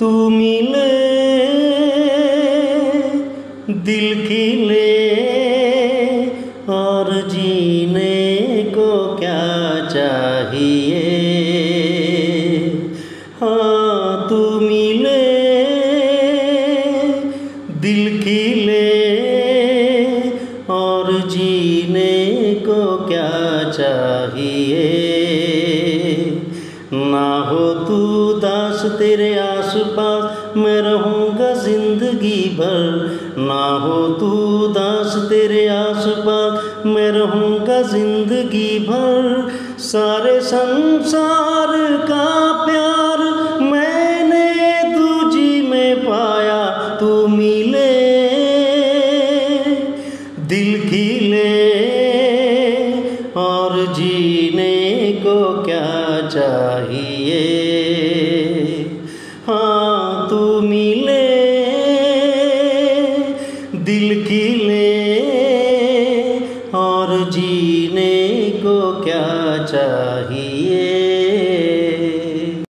तू मिले दिल खिले और जीने को क्या चाहिए। हाँ तू मिले दिल खिले और जीने को क्या चाहिए। ना हो तू दास तेरे आस पास मैं रहूँगा जिंदगी भर। ना हो तू दास तेरे आस पास मैं रहूँगा जिंदगी भर। सारे संसार का प्यार मैंने तुझी में पाया। तू मिले दिल खिले और जीने को क्या चाहिए। हाँ तू मिले दिल खिले और जीने को क्या चाहिए।